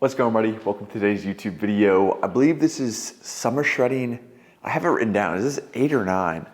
What's going on, buddy? Welcome to today's YouTube video. I believe this is summer shredding. I have it written down. Is this 8 or 9?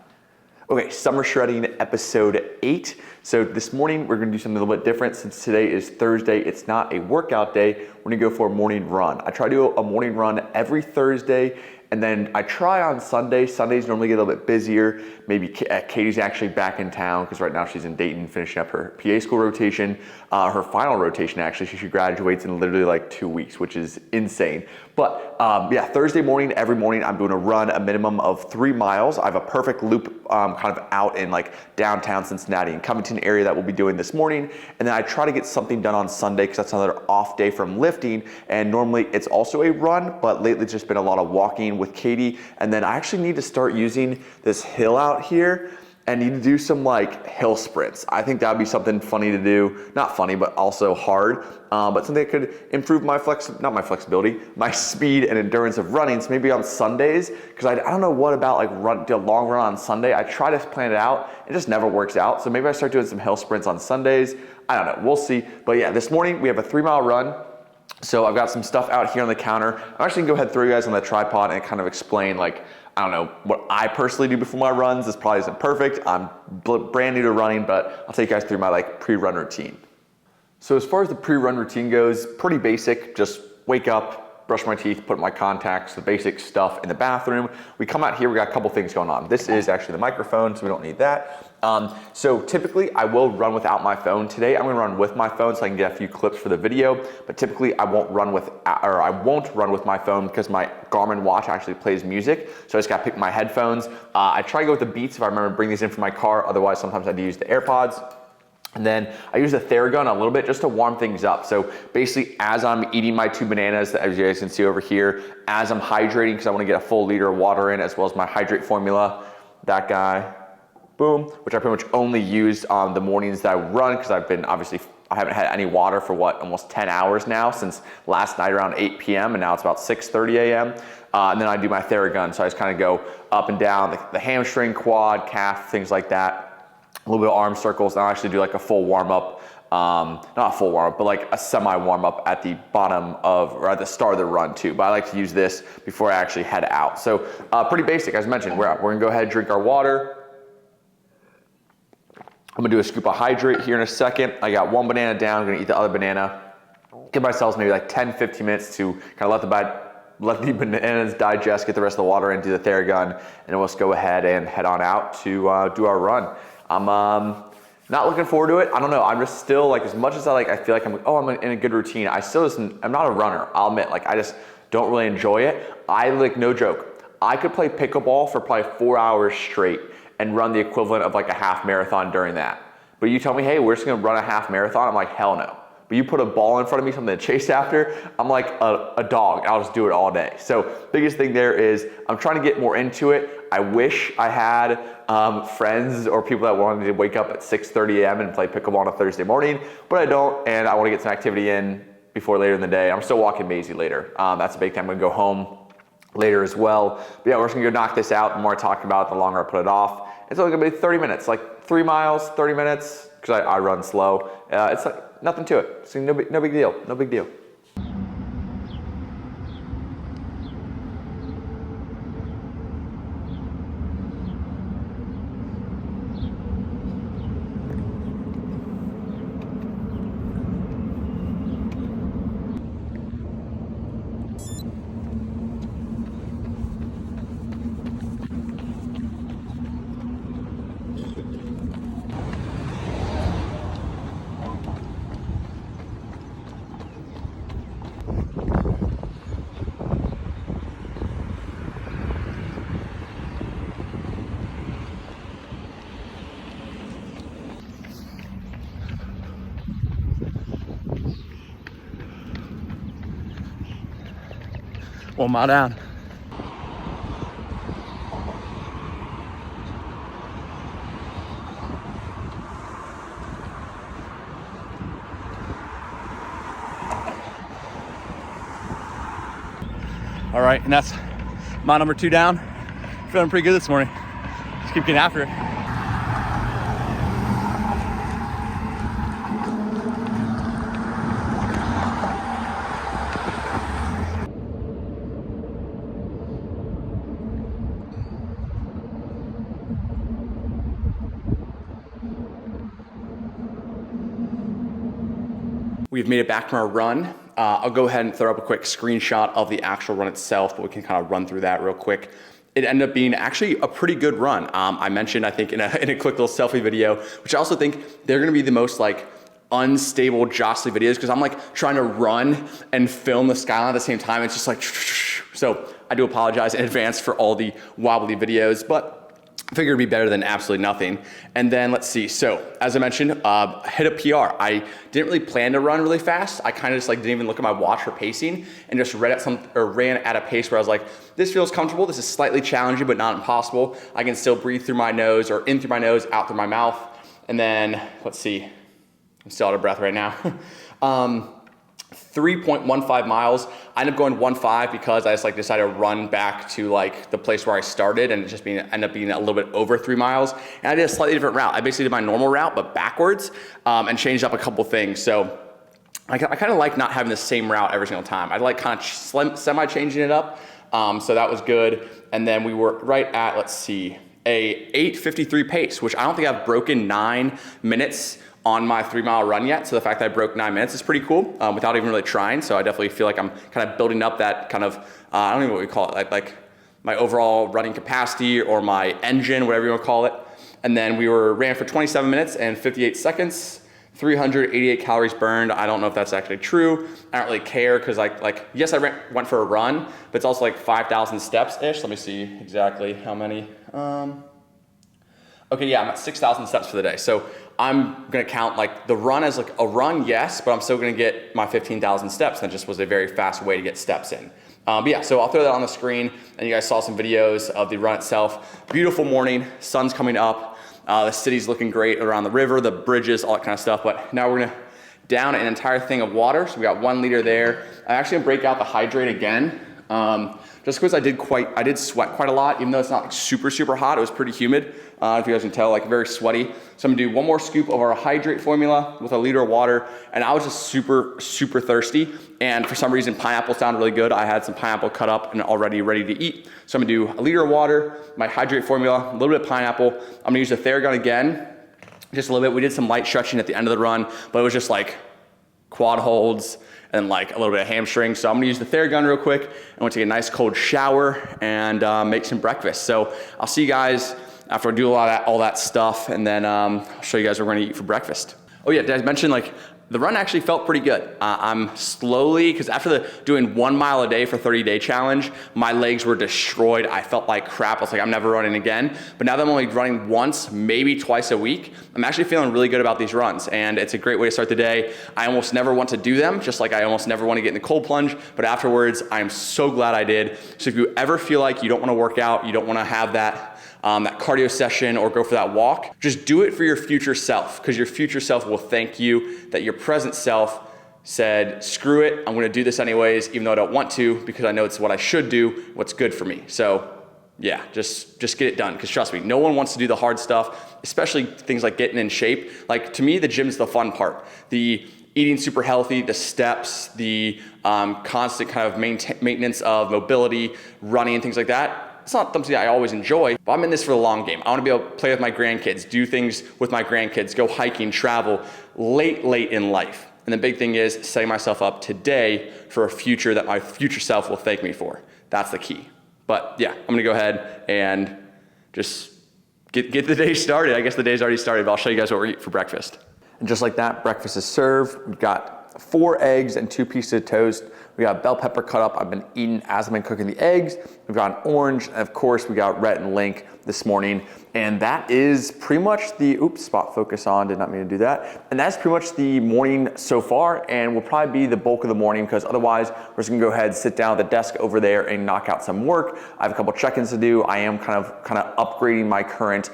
Okay, summer shredding episode 8. So this morning we're gonna do something a little bit different. Since today is Thursday, it's not a workout day. We're gonna go for a morning run. I try to do a morning run every Thursday, and then I try on Sunday. Sundays normally get a little bit busier. Maybe Katie's actually back in town because right now she's in Dayton finishing up her PA school rotation. Her final rotation, actually, she graduates in literally like 2 weeks, which is insane. But yeah, Thursday morning, every morning I'm doing a run, a minimum of 3 miles. I have a perfect loop kind of out in like downtown Cincinnati and Covington area that we'll be doing this morning. And then I try to get something done on Sunday because that's another off day from lifting. And normally it's also a run, but lately it's just been a lot of walking with Katie. And then I actually need to start using this hill out here and need to do some like hill sprints. I think that would be something funny to do. Not funny, but also hard. But something that could improve my flexibility, my speed and endurance of running. So maybe on Sundays, because I don't know what about like do a long run on Sunday. I try to plan it out, it just never works out. So maybe I start doing some hill sprints on Sundays. I don't know, we'll see. But yeah, this morning we have a 3-mile run. So I've got some stuff out here on the counter. I'm actually gonna go ahead and throw you guys on the tripod and kind of explain like, I don't know, what I personally do before my runs. This probably isn't perfect. I'm brand new to running, but I'll take you guys through my like pre-run routine. So as far as the pre-run routine goes, pretty basic. Just wake up, brush my teeth, put my contacts, the basic stuff in the bathroom. We come out here, we got a couple things going on. This is actually the microphone, so we don't need that. So typically I will run without my phone. Today I'm gonna run with my phone so I can get a few clips for the video, but typically I won't run with my phone because my Garmin watch actually plays music. So I just gotta pick my headphones. I try to go with the Beats if I remember to bring these in from my car. Otherwise, sometimes I do use the AirPods. And then I use the Theragun a little bit just to warm things up. So basically as I'm eating my 2 bananas, as you guys can see over here, as I'm hydrating, because I want to get a full liter of water in, as well as my hydrate formula, that guy, boom, which I pretty much only use on the mornings that I run, because I haven't had any water for almost 10 hours now, since last night around 8 p.m. and now it's about 6:30 a.m. And then I do my Theragun. So I just kind of go up and down the hamstring, quad, calf, things like that. A little bit of arm circles, and I'll actually do like a full warm up, not a full warm up, but like a semi warm up at the bottom or at the start of the run too. But I like to use this before I actually head out. So pretty basic, as mentioned, we're gonna go ahead and drink our water. I'm gonna do a scoop of hydrate here in a second. I got 1 banana down, I'm gonna eat the other banana. Give myself maybe like 10-15 minutes to kind of let the bananas digest, get the rest of the water in, do the Theragun, and then we'll just go ahead and head on out to do our run. I'm not looking forward to it. I don't know. I'm just still like, as much as I feel like I'm in a good routine. I'm not a runner. I'll admit, like I just don't really enjoy it. No joke. I could play pickleball for probably 4 hours straight and run the equivalent of like a half marathon during that. But you tell me, hey, we're just gonna run a half marathon. I'm like, hell no. But you put a ball in front of me, something to chase after, I'm like a dog. I'll just do it all day. So biggest thing there is I'm trying to get more into it. I wish I had friends or people that wanted to wake up at 6:30 a.m. and play pickleball on a Thursday morning, but I don't, and I want to get some activity in before later in the day. I'm still walking Maisey later. That's a big thing. I'm gonna go home later as well. But yeah, we're just gonna go knock this out. The more I talk about it, the longer I put it off. It's only gonna be 30 minutes, like 3 miles, 30 minutes, because I run slow. It's like nothing to it. So no big deal, no big deal. One mile down. All right, and that's mile number 2 down. Feeling pretty good this morning. Just keep getting after it. we've made it back from our run. I'll go ahead and throw up a quick screenshot of the actual run itself, but we can kind of run through that real quick. It ended up being actually a pretty good run. I mentioned, I think in a quick little selfie video, which I also think they're gonna be the most like unstable, jostly videos, because I'm like trying to run and film the skyline at the same time. It's just like, so I do apologize in advance for all the wobbly videos, but I figured it'd be better than absolutely nothing. And then let's see, so as I mentioned, hit a PR. I didn't really plan to run really fast. I kind of just like didn't even look at my watch for pacing and just ran at a pace where I was like, this feels comfortable. This is slightly challenging, but not impossible. I can still breathe through my nose, or in through my nose, out through my mouth. And then let's see, I'm still out of breath right now. 3.15 miles. I ended up going 1.5 because I just like decided to run back to like the place where I started, and it just ended up being a little bit over 3 miles. And I did a slightly different route. I basically did my normal route, but backwards, and changed up a couple things. So I kind of like not having the same route every single time. I like kind of semi-changing it up. So that was good. And then we were right at, let's see, a 8:53 pace, which I don't think I've broken 9 minutes on my 3 mile run yet. So the fact that I broke 9 minutes is pretty cool, without even really trying. So I definitely feel like I'm kind of building up that kind of, I don't even know what we call it, like my overall running capacity or my engine, whatever you want to call it. And then we ran for 27 minutes and 58 seconds, 388 calories burned. I don't know if that's actually true. I don't really care, because yes, I went for a run, but it's also like 5,000 steps-ish. Let me see exactly how many. Okay, yeah, I'm at 6,000 steps for the day. So I'm gonna count like the run as like a run, yes, but I'm still gonna get my 15,000 steps. That just was a very fast way to get steps in. But yeah, so I'll throw that on the screen, and you guys saw some videos of the run itself. Beautiful morning, sun's coming up. The city's looking great around the river, the bridges, all that kind of stuff. But now we're gonna down an entire thing of water. So we got 1 liter there. I'm actually gonna break out the hydrate again. Just because I did sweat quite a lot, even though it's not like super, super hot. It was pretty humid. If you guys can tell, like very sweaty. So I'm gonna do 1 more scoop of our hydrate formula with a liter of water. And I was just super, super thirsty. And for some reason, pineapple sounded really good. I had some pineapple cut up and already ready to eat. So I'm gonna do a liter of water, my hydrate formula, a little bit of pineapple. I'm gonna use the Theragun again, just a little bit. We did some light stretching at the end of the run, but it was just like quad holds and like a little bit of hamstring. So I'm gonna use the Theragun real quick. I'm gonna take a nice cold shower and make some breakfast. So I'll see you guys after I do all that stuff, and then I'll show you guys what we're gonna eat for breakfast. Oh yeah, did I mention like the run actually felt pretty good. I'm slowly, because after doing 1 mile a day for 30-day challenge, my legs were destroyed. I felt like crap. I was like, I'm never running again. But now that I'm only running once, maybe twice a week, I'm actually feeling really good about these runs. And it's a great way to start the day. I almost never want to do them, just like I almost never want to get in the cold plunge. But afterwards, I'm so glad I did. So if you ever feel like you don't want to work out, you don't want to have that cardio session or go for that walk, just do it for your future self, because your future self will thank you that your present self said, screw it, I'm gonna do this anyways, even though I don't want to, because I know it's what I should do, what's good for me. So yeah, just get it done, because trust me, no one wants to do the hard stuff, especially things like getting in shape. Like to me, the gym's the fun part. The eating super healthy, the steps, the constant kind of maintenance of mobility, running and things like that. It's not something I always enjoy, but I'm in this for the long game. I want to be able to play with my grandkids, do things with my grandkids, go hiking, travel late in life. And the big thing is setting myself up today for a future that my future self will thank me for. That's the key. But yeah, I'm gonna go ahead and just get the day started. I guess the day's already started, but I'll show you guys what we're eating for breakfast. And just like that, breakfast is served. We've got 4 eggs and 2 pieces of toast. We got bell pepper cut up. I've been eating as I've been cooking the eggs. We've got an orange, and of course we got Rhett and Link this morning. And that is pretty much the, spot focus on, did not mean to do that. And that's pretty much the morning so far, and will probably be the bulk of the morning, because otherwise we're just gonna go ahead, sit down at the desk over there and knock out some work. I have a couple check-ins to do. I am kind of upgrading my current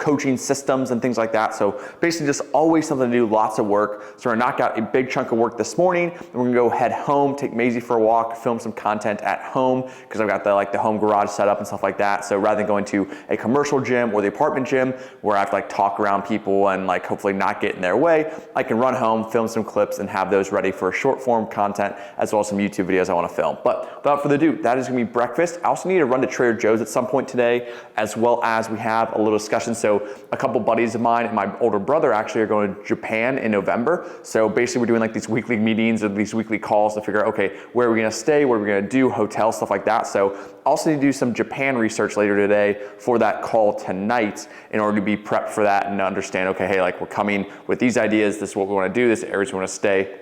coaching systems and things like that. So basically just always something to do, lots of work. So we're gonna knock out a big chunk of work this morning, and we're gonna go head home, take Maisey for a walk, film some content at home, because I've got the home garage set up and stuff like that. So rather than going to a commercial gym or the apartment gym where I have to talk around people and hopefully not get in their way, I can run home, film some clips, and have those ready for short form content, as well as some YouTube videos I wanna film. But without further ado, that is gonna be breakfast. I also need to run to Trader Joe's at some point today, as well as we have a little discussions. So a couple buddies of mine and my older brother actually are going to Japan in November. So basically we're doing like these weekly meetings or these weekly calls to figure out, okay, where are we gonna stay? What are we gonna do? Hotel, stuff like that. So also need to do some Japan research later today for that call tonight in order to be prepped for that and understand, okay, hey, like we're coming with these ideas. This is what we wanna do. This is areas we wanna stay.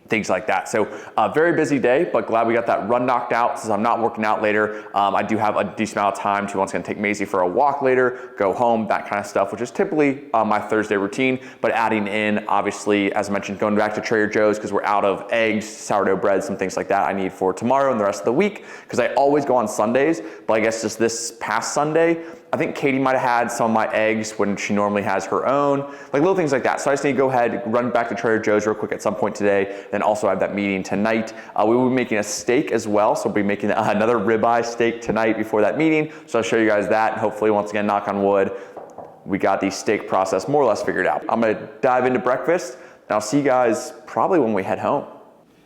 Things like that. So very busy day, but glad we got that run knocked out. Since I'm not working out later, I do have a decent amount of time to once again take Maisey for a walk later, go home, that kind of stuff, which is typically my Thursday routine, but adding in, obviously, as I mentioned, going back to Trader Joe's because we're out of eggs, sourdough bread, some things like that I need for tomorrow and the rest of the week, because I always go on Sundays, but I guess just this past Sunday, I think Katie might have had some of my eggs when she normally has her own, like little things like that. So I just need to go ahead, run back to Trader Joe's real quick at some point today, then also have that meeting tonight. We will be making a steak as well, so we'll be making another ribeye steak tonight before that meeting. So I'll show you guys that, and hopefully, once again, knock on wood, we got the steak process more or less figured out. I'm gonna dive into breakfast, and I'll see you guys probably when we head home.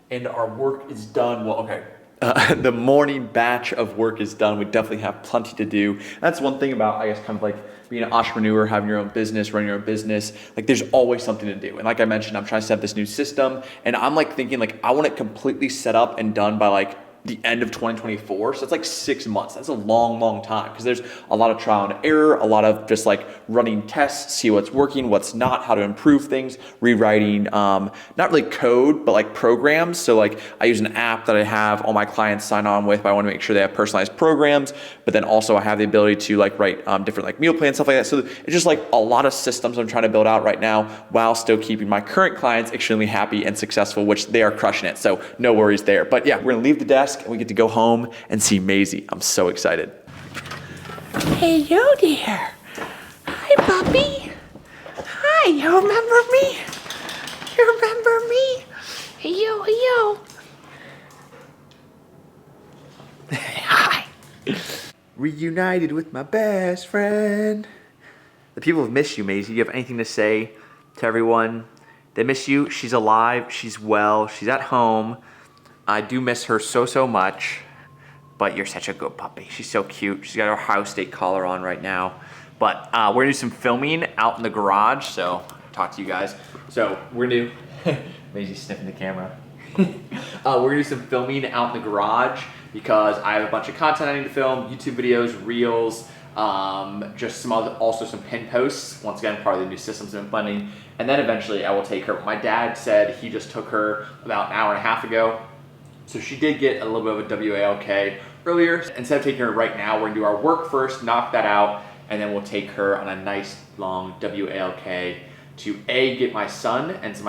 And our work is done. Well, okay. The morning batch of work is done. We definitely have plenty to do. That's one thing about, I guess, kind of like being an entrepreneur, having your own business, running your own business. Like there's always something to do. And like I mentioned, I'm trying to set up this new system and I'm like thinking like, I want it completely set up and done by like the end of 2024. So it's like 6 months. That's a long, long time because there's a lot of trial and error, a lot of just like running tests, see what's working, what's not, how to improve things, rewriting, not really code, but like programs. So like I use an app that I have all my clients sign on with, but I want to make sure they have personalized programs, but then also I have the ability to like write different like meal plans, stuff like that. So it's just like a lot of systems I'm trying to build out right now while still keeping my current clients extremely happy and successful, which they are crushing it. So no worries there. But yeah, we're gonna leave the desk and we get to go home and see Maisey. I'm so excited. Hey, yo there. Hi, puppy. Hi, you remember me? You remember me? Hey, yo. Hi. Reunited with my best friend. The people have missed you, Maisey. Do you have anything to say to everyone? They miss you. She's alive. She's well. She's at home. I do miss her so much, but you're such a good puppy. She's so cute. She's got her Ohio State collar on right now. But we're gonna do some filming out in the garage, so talk to you guys. So we're gonna do, Maisey's sniffing the camera. We're gonna do some filming out in the garage because I have a bunch of content I need to film, YouTube videos, reels, just also some pin posts. Once again, part of the new systems I've been funding. And then eventually I will take her. My dad said he just took her about an hour and a half ago. So she did get a little bit of a WALK earlier. Instead of taking her right now, we're gonna do our work first, knock that out, and then we'll take her on a nice long WALK to get my son and some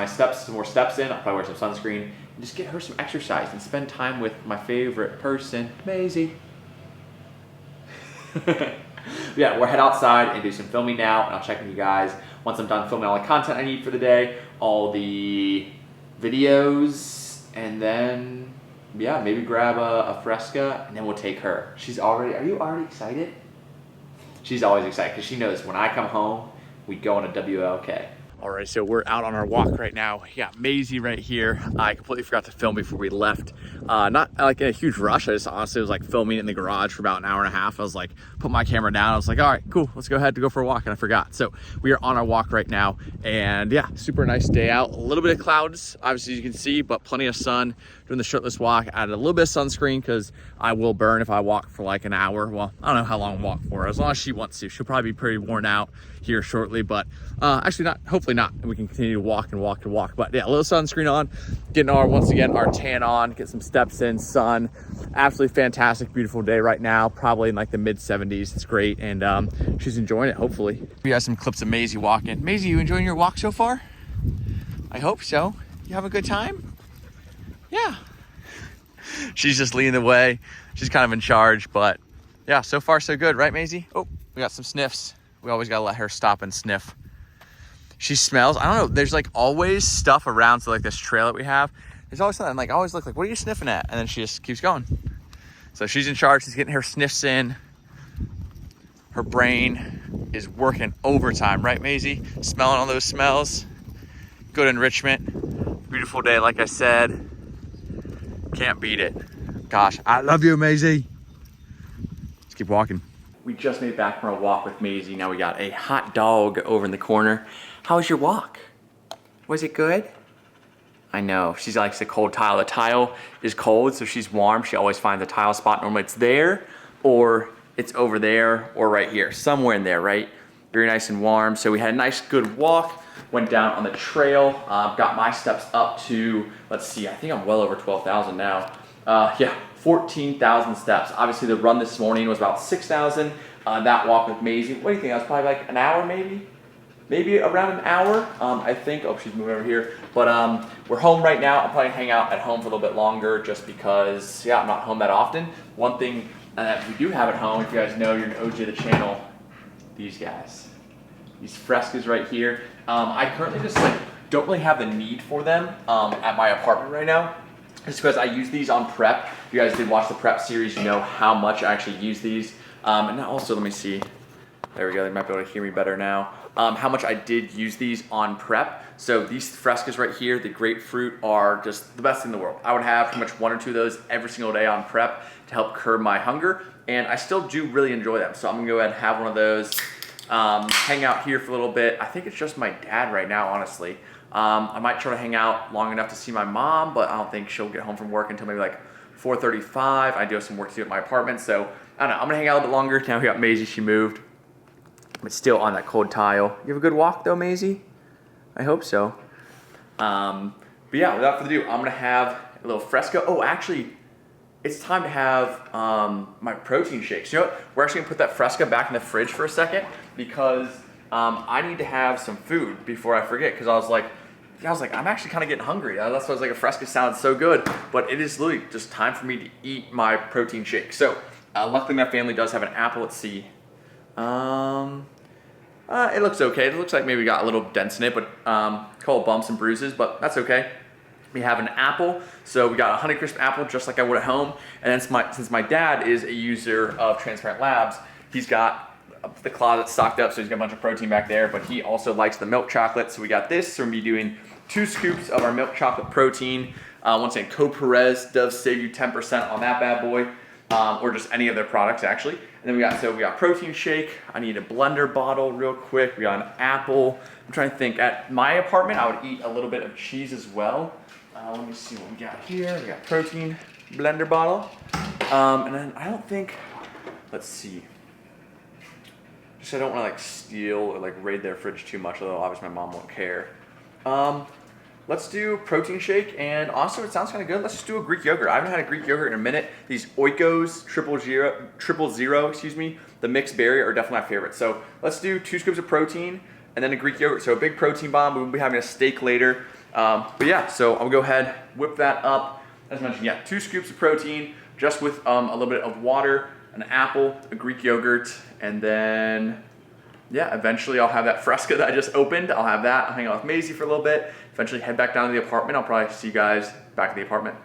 more steps in. I'll probably wear some sunscreen and just get her some exercise and spend time with my favorite person, Maisey. Yeah, we'll head outside and do some filming now, and I'll check with you guys once I'm done filming all the content I need for the day, all the videos, and then yeah, maybe grab a Fresca, and then we'll take her. Are you already excited? She's always excited because she knows when I come home, we go on a WLK. All right, so we're out on our walk right now. We got Maisey right here. I completely forgot to film before we left. Not like in a huge rush. I just honestly was like filming in the garage for about an hour and a half. I was like, put my camera down. I was like, all right, cool. Let's go ahead to go for a walk. And I forgot. So we are on our walk right now. And yeah, super nice day out. A little bit of clouds, obviously you can see, but plenty of sun. Doing the shirtless walk. Added a little bit of sunscreen because I will burn if I walk for like an hour. Well, I don't know how long I'll walk for. As long as she wants to. She'll probably be pretty worn out here shortly, but actually not, hopefully not. We can continue to walk and walk and walk. But yeah, a little sunscreen on, getting once again, our tan on, get some steps in, sun. Absolutely fantastic, beautiful day right now. Probably in like the mid 70s. It's great. And she's enjoying it, hopefully. We got some clips of Maisey walking. Maisey, you enjoying your walk so far? I hope so. You have a good time? Yeah. She's just leading the way. She's kind of in charge, but yeah, so far so good, right, Maisey? Oh, we got some sniffs. We always gotta let her stop and sniff. She smells, I don't know, there's like always stuff around, so like this trail that we have, there's always something, like I always look like, what are you sniffing at? And then she just keeps going. So she's in charge, she's getting her sniffs in. Her brain is working overtime, right, Maisey? Smelling all those smells. Good enrichment. Beautiful day, like I said. Can't beat it. Gosh, I love you, Maisey. Let's keep walking. We just made it back from our walk with Maisey. Now we got a hot dog over in the corner. How was your walk? Was it good? I know, she likes the cold tile. The tile is cold, so she's warm. She always finds a tile spot. Normally it's there, or it's over there, or right here. Somewhere in there, right? Very nice and warm. So we had a nice, good walk. Went down on the trail. Got my steps up to, let's see, I think I'm well over 12,000 now. Yeah, 14,000 steps. Obviously the run this morning was about 6,000. That walk with Maisey, what do you think? That was probably like an hour maybe? Maybe around an hour, I think. Oh, she's moving over here. But we're home right now. I'll probably hang out at home for a little bit longer just because, yeah, I'm not home that often. One thing that we do have at home, if you guys know, you're an OG of the channel, these guys. These frescoes right here. I currently just don't really have the need for them at my apartment right now. Just because I use these on prep. If you guys did watch the prep series, you know how much I actually use these. And also, let me see. There we go, they might be able to hear me better now. How much I did use these on prep. So these frescoes right here, the grapefruit, are just the best thing in the world. I would have pretty much 1 or 2 of those every single day on prep to help curb my hunger. And I still do really enjoy them. So I'm gonna go ahead and have one of those. Hang out here for a little bit. I think it's just my dad right now, honestly. I might try to hang out long enough to see my mom, but I don't think she'll get home from work until maybe like 4:35. I do have some work to do at my apartment, so I don't know. I'm gonna hang out a little bit longer. Now we got Maisey, she moved. But still on that cold tile. You have a good walk though, Maisey? I hope so. But yeah, without further ado, I'm gonna have a little fresco. Oh, actually, it's time to have my protein shakes. You know what? We're actually gonna put that fresco back in the fridge for a second because I need to have some food before I forget. Because I was like, I'm actually kind of getting hungry. That's why I was like, a fresco sounds so good, but it is literally just time for me to eat my protein shake. So luckily my family does have an apple. Let's see. It looks okay. It looks like maybe got a little dents in it, but couple bumps and bruises, but that's okay. We have an apple, so we got a Honeycrisp apple just like I would at home. And then since my dad is a user of Transparent Labs, he's got the closet stocked up, so he's got a bunch of protein back there, but he also likes the milk chocolate. So we got this, so we're gonna be doing 2 scoops of our milk chocolate protein. Once again, code Perez does save you 10% on that bad boy, or just any of their products actually. And then we got protein shake. I need a blender bottle real quick. We got an apple. I'm trying to think. At my apartment, I would eat a little bit of cheese as well. Let me see what we got here. We got protein blender bottle. And then I don't think, let's see. Just I don't want to like steal or like raid their fridge too much, although obviously my mom won't care. Let's do protein shake, and also it sounds kind of good. Let's just do a Greek yogurt. I haven't had a Greek yogurt in a minute. These Oikos triple zero, the mixed berry are definitely my favorite. So let's do 2 scoops of protein and then a Greek yogurt. So a big protein bomb. We'll be having a steak later. But yeah, so I'll go ahead, whip that up. As mentioned, yeah, 2 scoops of protein, just with a little bit of water, an apple, a Greek yogurt, and then yeah, eventually I'll have that fresco that I just opened. I'll have that. I'll hang out with Maisey for a little bit. Eventually head back down to the apartment. I'll probably see you guys back at the apartment.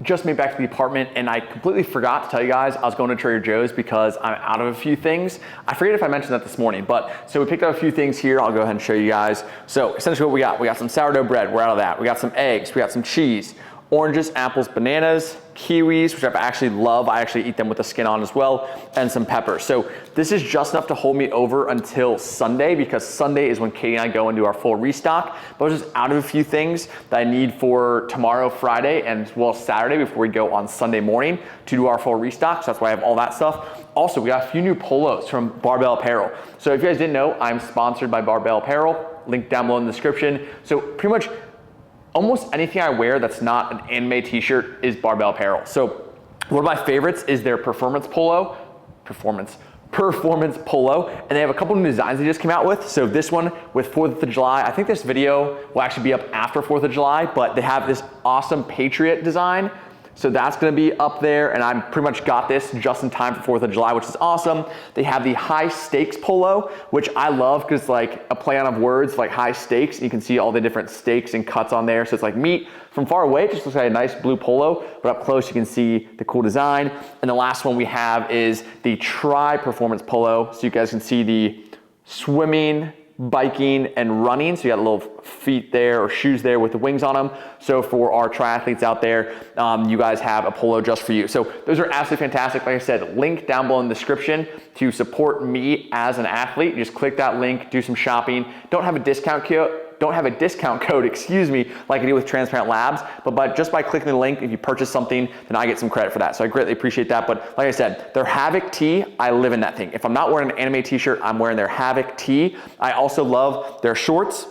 Just made back to the apartment, and I completely forgot to tell you guys I was going to Trader Joe's because I'm out of a few things. I forget if I mentioned that this morning, but so we picked up a few things here. I'll go ahead and show you guys. So essentially what we got some sourdough bread. We're out of that. We got some eggs. We got some cheese, oranges, apples, bananas, kiwis, which I actually love. I actually eat them with the skin on as well, and some peppers. So this is just enough to hold me over until Sunday, because Sunday is when Katie and I go and do our full restock. But I was just out of a few things that I need for tomorrow, Friday, and as well as Saturday before we go on Sunday morning to do our full restock. So that's why I have all that stuff. Also, we got a few new polos from Barbell Apparel. So if you guys didn't know, I'm sponsored by Barbell Apparel. Link down below in the description. So pretty much almost anything I wear that's not an anime t-shirt is Barbell Apparel. So one of my favorites is their performance polo, performance polo, and they have a couple new designs they just came out with. So this one with 4th of July, I think this video will actually be up after 4th of July, but they have this awesome Patriot design. So that's gonna be up there, and I pretty much got this just in time for 4th of July, which is awesome. They have the high stakes polo, which I love because it's like a play on words, like high stakes. You can see all the different steaks and cuts on there. So it's like meat. From far away, it just looks like a nice blue polo, but up close you can see the cool design. And the last one we have is the Tri Performance Polo. So you guys can see the swimming biking, and running. So you got little feet there or shoes there with the wings on them. So for our triathletes out there, you guys have a polo just for you. So those are absolutely fantastic. Like I said, link down below in the description to support me as an athlete. Just click that link, do some shopping. Don't have a discount code, excuse me, like I do with Transparent Labs, but just by clicking the link, if you purchase something, then I get some credit for that. So I greatly appreciate that. But like I said, their Havoc tee, I live in that thing. If I'm not wearing an anime t-shirt, I'm wearing their Havoc tee. I also love their shorts.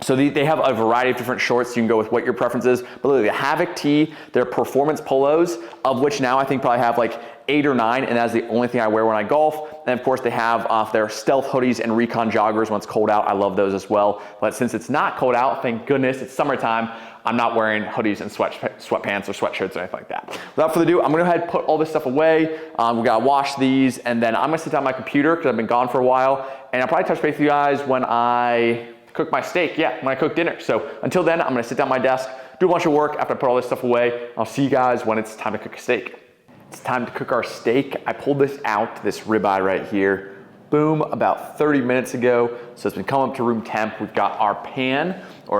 So they have a variety of different shorts. You can go with what your preference is. But literally the Havoc tee, their performance polos, of which now I think probably have like 8 or 9, and that's the only thing I wear when I golf. And of course they have their stealth hoodies and recon joggers when it's cold out. I love those as well. But since it's not cold out, thank goodness, it's summertime, I'm not wearing hoodies and sweatpants or sweatshirts or anything like that. Without further ado, I'm gonna go ahead and put all this stuff away. We gotta wash these, and then I'm gonna sit down my computer because I've been gone for a while, and I'll probably touch base with you guys when I cook my steak, when I cook dinner. So until then, I'm gonna sit down at my desk, do a bunch of work after I put all this stuff away. I'll see you guys when it's time to cook a steak. It's time to cook our steak. I pulled this out, this ribeye right here, boom, about 30 minutes ago. So it's been coming up to room temp. We've got our pan, or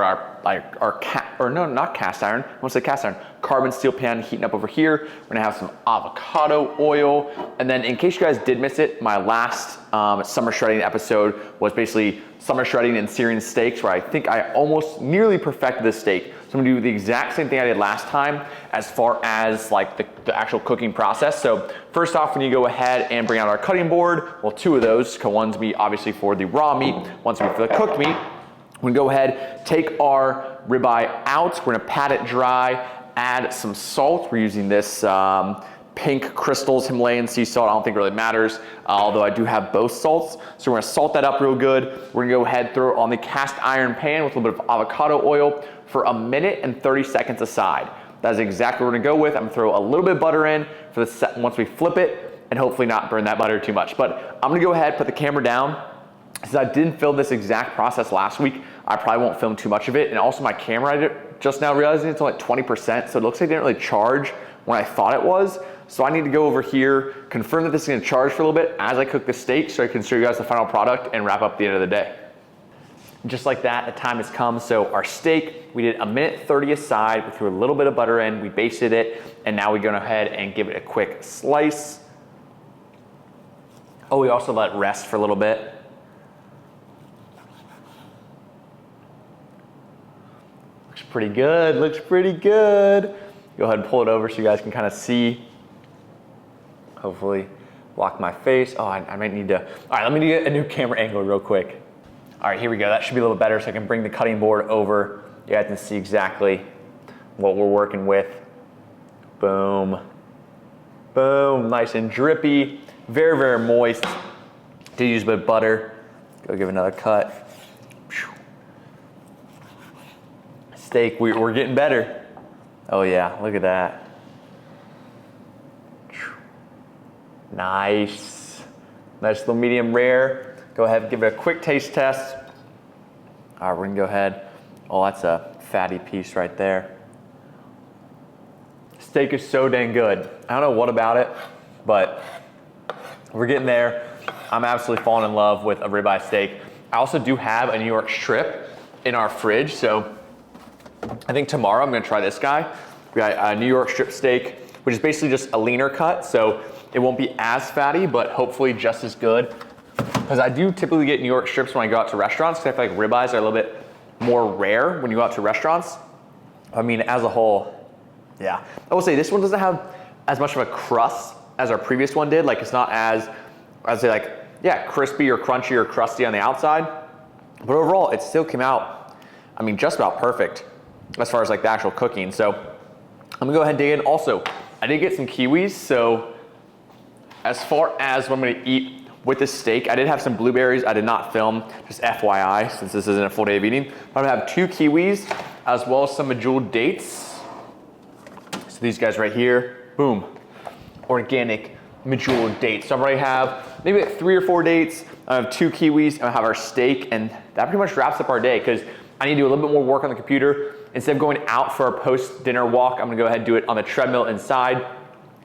not cast iron, I want to say cast iron, carbon steel pan heating up over here. We're gonna have some avocado oil. And then in case you guys did miss it, my last summer shredding episode was basically summer shredding and searing steaks, where I think I almost nearly perfected this steak. So I'm gonna do the exact same thing I did last time as far as like the actual cooking process. So first off, when you go ahead and bring out our cutting board, well, 2 of those, one's be obviously for the raw meat, one's be for the cooked meat. We're gonna go ahead, take our ribeye out, we're gonna pat it dry, add some salt. We're using this pink crystals Himalayan sea salt. I don't think it really matters, although I do have both salts. So we're gonna salt that up real good. We're gonna go ahead, throw it on the cast iron pan with a little bit of avocado oil for 1 minute and 30 seconds aside. That's exactly what we're gonna go with. I'm gonna throw a little bit of butter in for once we flip it, and hopefully not burn that butter too much. But I'm gonna go ahead, put the camera down. Since I didn't film this exact process last week, I probably won't film too much of it. And also my camera, I just now realizing it's only at 20%, so it looks like it didn't really charge when I thought it was. So I need to go over here, confirm that this is gonna charge for a little bit as I cook the steak, so I can show you guys the final product and wrap up the end of the day. Just like that, the time has come. So our steak, we did 1 minute 30 aside, we threw a little bit of butter in, we basted it, and now we're going ahead and give it a quick slice. Oh, we also let it rest for a little bit. Looks pretty good, looks pretty good. Go ahead and pull it over so you guys can kind of see. Hopefully block my face. Oh, I might need to, all right, let me get a new camera angle real quick. All right, here we go. That should be a little better so I can bring the cutting board over. You guys can see exactly what we're working with. Boom. Boom, nice and drippy. Very, very moist. Did use a bit of butter. Go give another cut. Steak, we're getting better. Oh yeah, look at that. Nice. Nice little medium rare. Go ahead and give it a quick taste test. All right, we're gonna go ahead. Oh, that's a fatty piece right there. Steak is so dang good. I don't know what about it, but we're getting there. I'm absolutely falling in love with a ribeye steak. I also do have a New York strip in our fridge, so I think tomorrow I'm gonna try this guy. We got a New York strip steak, which is basically just a leaner cut, so it won't be as fatty, but hopefully just as good. Because I do typically get New York strips when I go out to restaurants, because I feel like ribeyes are a little bit more rare when you go out to restaurants. I mean, as a whole, yeah. I will say this one doesn't have as much of a crust as our previous one did. Like it's not as, I'd say like, yeah, crispy or crunchy or crusty on the outside. But overall, it still came out, I mean, just about perfect as far as like the actual cooking. So I'm gonna go ahead and dig in. Also, I did get some kiwis. So as far as what I'm gonna eat with this steak, I did have some blueberries. I did not film, just FYI, since this isn't a full day of eating. But I'm gonna have 2 kiwis, as well as some medjool dates. So these guys right here, boom, organic medjool dates. So I already have maybe like 3 or 4 dates. I have 2 kiwis, and I have our steak, and that pretty much wraps up our day, because I need to do a little bit more work on the computer. Instead of going out for a post-dinner walk, I'm gonna go ahead and do it on the treadmill inside.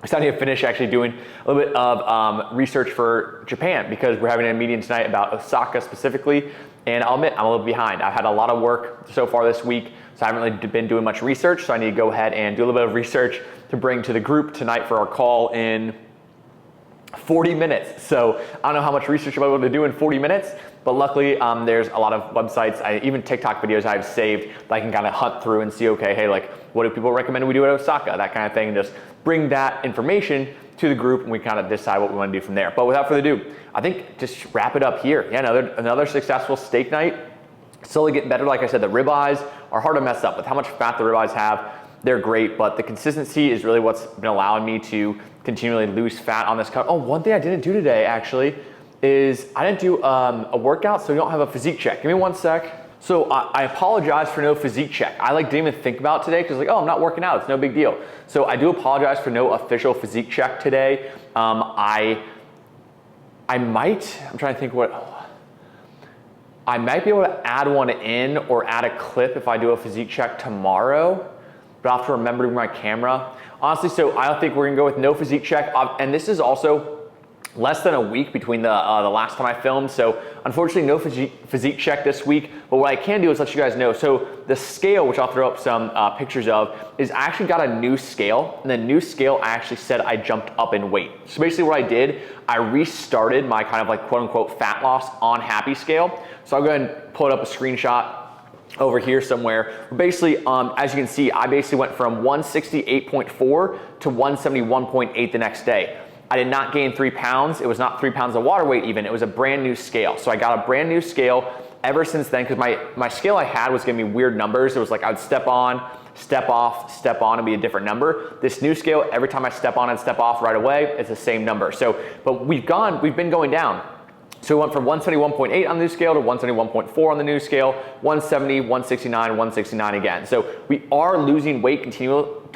So I need to finish actually doing a little bit of research for Japan because we're having a meeting tonight about Osaka specifically. And I'll admit, I'm a little behind. I've had a lot of work so far this week, so I haven't really been doing much research. So I need to go ahead and do a little bit of research to bring to the group tonight for our call in 40 minutes. So I don't know how much research I'm able to do in 40 minutes, but luckily there's a lot of websites, even TikTok videos I've saved that I can kind of hunt through and see, okay, hey, like what do people recommend we do at Osaka, that kind of thing, and just bring that information to the group and we kind of decide what we want to do from there. But without further ado, I think just wrap it up here. Yeah, another successful steak night. Slowly getting better. Like I said, the ribeyes are hard to mess up with how much fat the ribeyes have. They're great, but the consistency is really what's been allowing me to continually lose fat on this cut. Oh, one thing I didn't do today actually is I didn't do a workout, so we don't have a physique check. Give me one sec. So I apologize for no physique check. I didn't even think about today because like, oh, I'm not working out. It's no big deal. So I do apologize for no official physique check today. I might, I'm trying to think I might be able to add one in or add a clip if I do a physique check tomorrow, but I'll have to remember to bring my camera. Honestly, so I don't think we're gonna go with no physique check. And this is also less than a week between the last time I filmed. So unfortunately, no physique check this week, but what I can do is let you guys know. So the scale, which I'll throw up some pictures of, is I actually got a new scale, and the new scale I actually said I jumped up in weight. So basically what I did, I restarted my kind of like quote unquote fat loss on Happy scale. So I'll go ahead and pull it up a screenshot over here somewhere. Basically, as you can see, I basically went from 168.4 to 171.8 the next day. I did not gain 3 pounds. It was not 3 pounds of water weight even. It was a brand new scale. So I got a brand new scale ever since then because my scale I had was giving me weird numbers. It was like I would step on, step off, step on and be a different number. This new scale, every time I step on and step off right away, it's the same number. So, but we've been going down. So we went from 171.8 on the new scale to 171.4 on the new scale, 170, 169, 169 again. So we are losing weight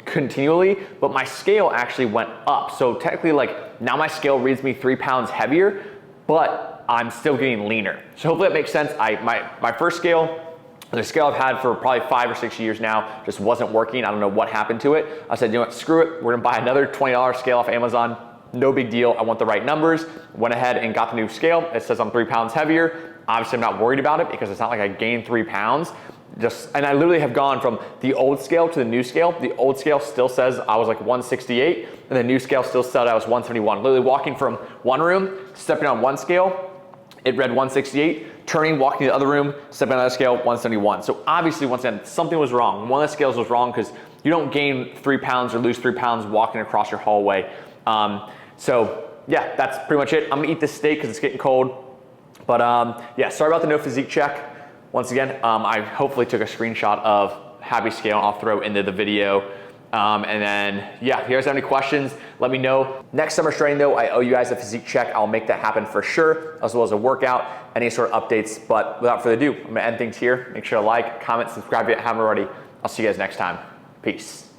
continually, but my scale actually went up. So technically, like now my scale reads me 3 pounds heavier, but I'm still getting leaner. So hopefully that makes sense. My first scale, the scale I've had for probably 5 or 6 years now, just wasn't working. I don't know what happened to it. I said, you know what, screw it. We're gonna buy another $20 scale off Amazon. No big deal. I want the right numbers. Went ahead and got the new scale. It says I'm 3 pounds heavier. Obviously, I'm not worried about it because it's not like I gained 3 pounds. And I literally have gone from the old scale to the new scale. The old scale still says I was like 168, and the new scale still said I was 171. Literally walking from one room, stepping on one scale, it read 168, turning, walking to the other room, stepping on the other scale, 171. So obviously, once again, something was wrong. One of the scales was wrong because you don't gain 3 pounds or lose 3 pounds walking across your hallway. So yeah, that's pretty much it. I'm gonna eat this steak because it's getting cold. But yeah, sorry about the no physique check. Once again, I hopefully took a screenshot of Happy scale and I'll throw into the video. And then yeah, if you guys have any questions, let me know. Next summer training though, I owe you guys a physique check. I'll make that happen for sure, as well as a workout, any sort of updates. But without further ado, I'm gonna end things here. Make sure to like, comment, subscribe if you haven't already. I'll see you guys next time. Peace.